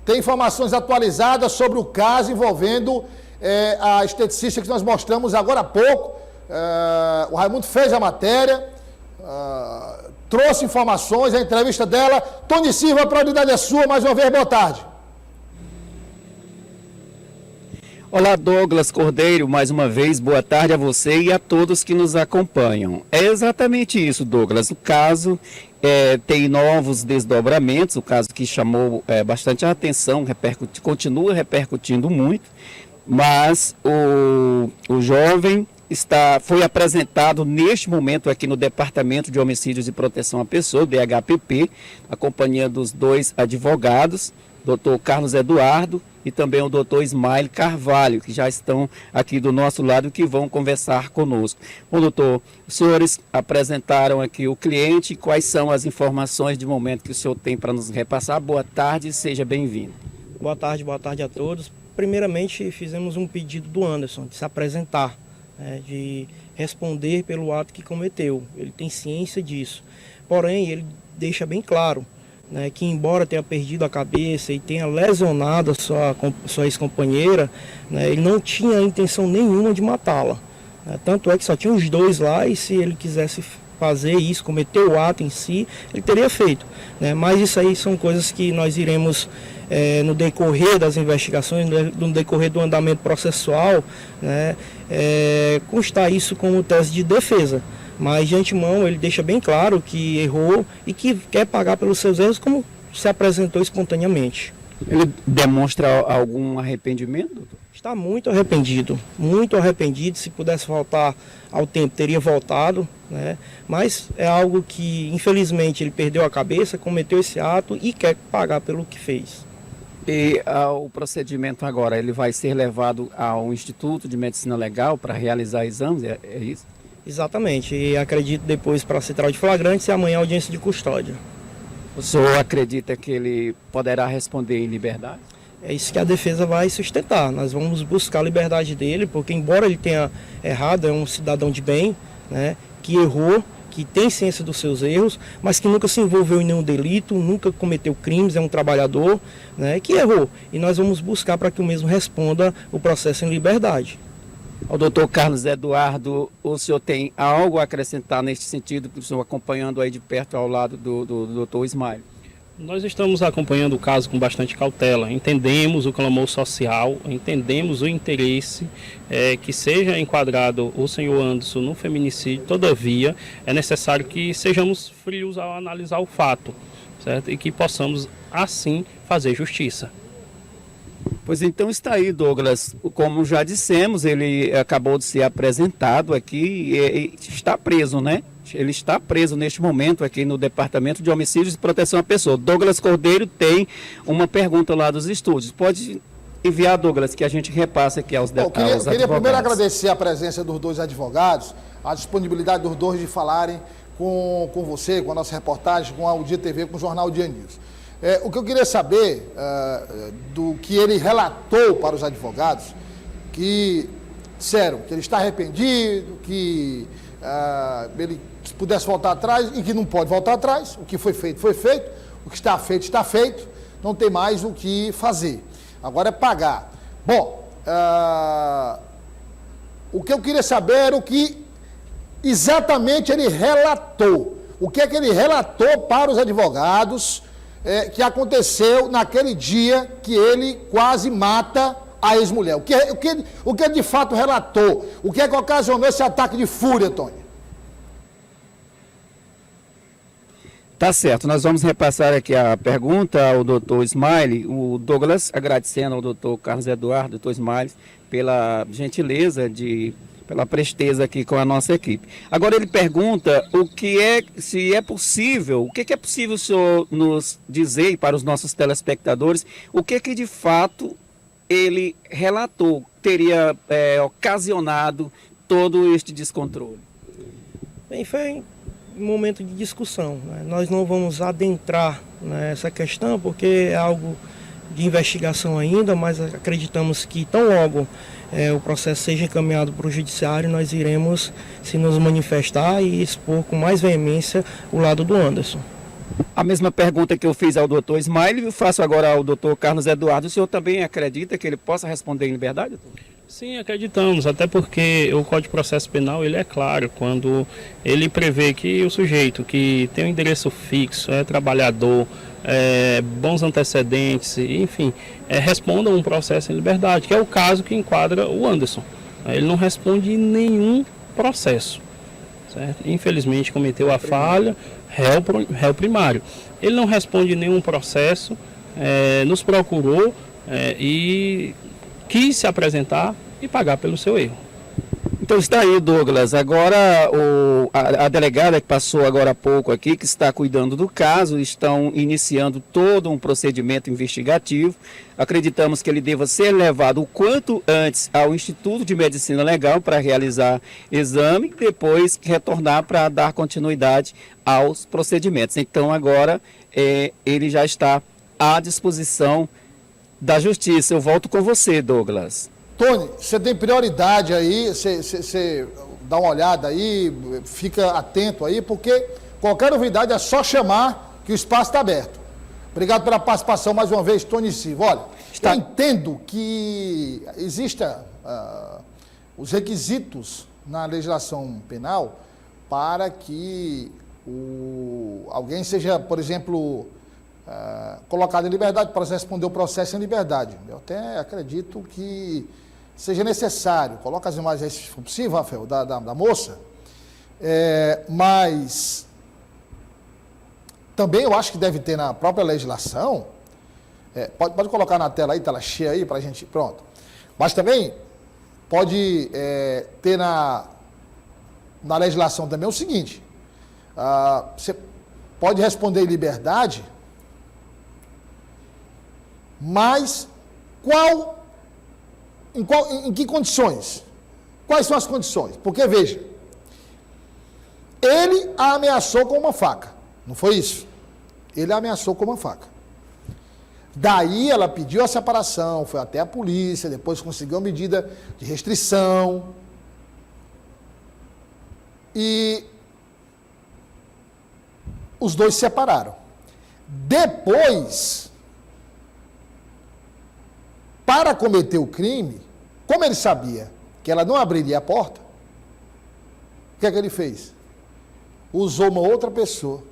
tem informações atualizadas sobre o caso envolvendo a esteticista que nós mostramos agora há pouco. O Raimundo fez a matéria, trouxe informações, a entrevista dela. Tony Silva, a prioridade é sua, mais uma vez, boa tarde. Olá, Douglas Cordeiro, mais uma vez, boa tarde a você e a todos que nos acompanham. É exatamente isso, Douglas. O caso tem novos desdobramentos, o caso que chamou bastante a atenção, continua repercutindo muito, mas o jovem foi apresentado neste momento aqui no Departamento de Homicídios e Proteção à Pessoa, DHPP, a companhia dos dois advogados, Dr. Carlos Eduardo e também o Dr. Ismael Carvalho, que já estão aqui do nosso lado e que vão conversar conosco. Bom, doutor, os senhores apresentaram aqui o cliente, quais são as informações de momento que o senhor tem para nos repassar? Boa tarde e seja bem-vindo. Boa tarde a todos. Primeiramente, fizemos um pedido do Anderson de se apresentar, de responder pelo ato que cometeu. Ele tem ciência disso. Porém, ele deixa bem claro que embora tenha perdido a cabeça e tenha lesionado a sua ex-companheira, ele não tinha intenção nenhuma de matá-la. Tanto é que só tinha os dois lá e se ele quisesse fazer isso, cometer o ato em si, ele teria feito. Mas isso aí são coisas que nós iremos, no decorrer das investigações, no decorrer do andamento processual, constar isso como tese de defesa. Mas de antemão ele deixa bem claro que errou e que quer pagar pelos seus erros, como se apresentou espontaneamente. Ele demonstra algum arrependimento, doutor? Está muito arrependido, se pudesse voltar ao tempo teria voltado, mas é algo que infelizmente ele perdeu a cabeça, cometeu esse ato e quer pagar pelo que fez. E o procedimento agora, ele vai ser levado ao Instituto de Medicina Legal para realizar exames, é isso? Exatamente, e acredito depois para a central de flagrantes e amanhã a audiência de custódia. O senhor acredita que ele poderá responder em liberdade? É isso que a defesa vai sustentar. Nós vamos buscar a liberdade dele, porque embora ele tenha errado, é um cidadão de bem, que errou, que tem ciência dos seus erros, mas que nunca se envolveu em nenhum delito, nunca cometeu crimes, é um trabalhador, que errou. E nós vamos buscar para que o mesmo responda o processo em liberdade. O doutor Carlos Eduardo, o senhor tem algo a acrescentar neste sentido, que o senhor acompanhando aí de perto ao lado do doutor Ismael? Nós estamos acompanhando o caso com bastante cautela, entendemos o clamor social, entendemos o interesse que seja enquadrado o senhor Anderson no feminicídio, todavia é necessário que sejamos frios ao analisar o fato, certo? E que possamos assim fazer justiça. Pois então está aí, Douglas, como já dissemos, ele acabou de ser apresentado aqui e está preso, né? Ele está preso neste momento aqui no Departamento de Homicídios e Proteção à Pessoa. Douglas Cordeiro tem uma pergunta lá dos estúdios. Pode enviar, Douglas, que a gente repassa aqui aos advogados. Eu queria primeiro agradecer a presença dos dois advogados, a disponibilidade dos dois de falarem com você, com a nossa reportagem, com a Dia TV, com o Jornal Dia News. O que eu queria saber do que ele relatou para os advogados, que disseram que ele está arrependido, que ele pudesse voltar atrás e que não pode voltar atrás, o que foi feito, o que está feito, não tem mais o que fazer. Agora é pagar. Bom, o que eu queria saber era o que exatamente ele relatou. O que é que ele relatou para os advogados que aconteceu naquele dia que ele quase mata a ex-mulher. O que de fato relatou? O que é que ocasionou esse ataque de fúria, Tony? Tá certo, nós vamos repassar aqui a pergunta ao doutor Ismael, o Douglas agradecendo ao doutor Carlos Eduardo, doutor Ismael, pela gentileza, pela presteza aqui com a nossa equipe. Agora ele pergunta se é possível, o que é possível o senhor nos dizer para os nossos telespectadores, o que de fato ele relatou teria ocasionado todo este descontrole? Bem, foi um momento de discussão. Nós não vamos adentrar nessa questão porque é algo de investigação ainda, mas acreditamos que tão logo o processo seja encaminhado para o judiciário, nós iremos se nos manifestar e expor com mais veemência o lado do Anderson. A mesma pergunta que eu fiz ao doutor Ismael, eu faço agora ao doutor Carlos Eduardo. O senhor também acredita que ele possa responder em liberdade, doutor? Sim, acreditamos, até porque o Código de Processo Penal ele é claro quando ele prevê que o sujeito que tem um endereço fixo, é trabalhador, bons antecedentes, enfim, responda um processo em liberdade, que é o caso que enquadra o Anderson. Ele não responde em nenhum processo, certo? Infelizmente cometeu a falha, réu primário. Ele não responde em nenhum processo, nos procurou e quis se apresentar e pagar pelo seu erro. Então está aí, Douglas. Agora a delegada que passou agora há pouco aqui, que está cuidando do caso, estão iniciando todo um procedimento investigativo. Acreditamos que ele deva ser levado o quanto antes ao Instituto de Medicina Legal para realizar exame e depois retornar para dar continuidade aos procedimentos. Então agora ele já está à disposição da Justiça. Eu volto com você, Douglas. Tony, você tem prioridade aí, você dá uma olhada aí, fica atento aí, porque qualquer novidade é só chamar que o espaço está aberto. Obrigado pela participação mais uma vez, Tony Silva. Olha, eu entendo que existam os requisitos na legislação penal para que alguém seja, por exemplo, colocado em liberdade para responder o processo em liberdade. Eu até acredito que seja necessário. Coloca as imagens aí, se for possível, Rafael, da moça. Mas também eu acho que deve ter na própria legislação, pode colocar na tela aí, tela cheia aí, para a gente, pronto. Mas também pode ter na legislação também o seguinte, você pode responder em liberdade, mas em que condições? Quais são as condições? Porque, veja, ele a ameaçou com uma faca, não foi isso? Ele a ameaçou com uma faca. Daí ela pediu a separação, foi até a polícia, depois conseguiu uma medida de restrição. E os dois se separaram. Depois, para cometer o crime, como ele sabia que ela não abriria a porta, o que é que ele fez? Usou uma outra pessoa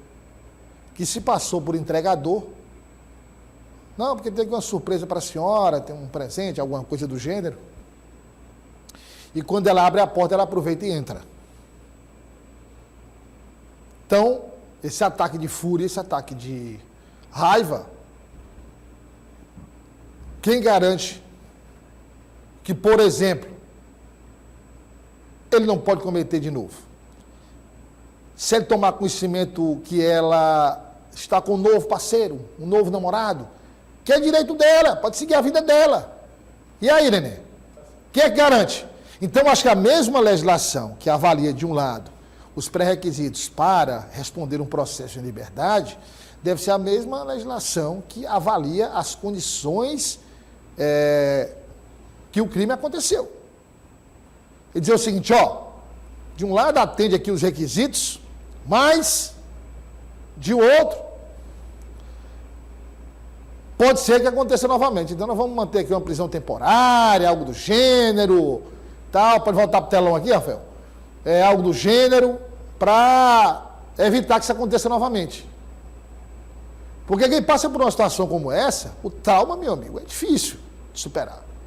que se passou por entregador. Não, porque tem uma surpresa para a senhora, tem um presente, alguma coisa do gênero. E quando ela abre a porta, ela aproveita e entra. Então, esse ataque de fúria, esse ataque de raiva, quem garante que, por exemplo, ele não pode cometer de novo? Se ele tomar conhecimento que ela está com um novo parceiro, um novo namorado, que é direito dela, pode seguir a vida dela. E aí, neném? Quem é que garante? Então, acho que a mesma legislação que avalia, de um lado, os pré-requisitos para responder um processo em liberdade, deve ser a mesma legislação que avalia as condições que o crime aconteceu. E dizer o seguinte, de um lado atende aqui os requisitos, mas de outro pode ser que aconteça novamente. Então nós vamos manter aqui uma prisão temporária, algo do gênero, tal. Pode voltar para o telão aqui, Rafael? Algo do gênero, para evitar que isso aconteça novamente. Porque quem passa por uma situação como essa, o trauma, meu amigo, é difícil de superar.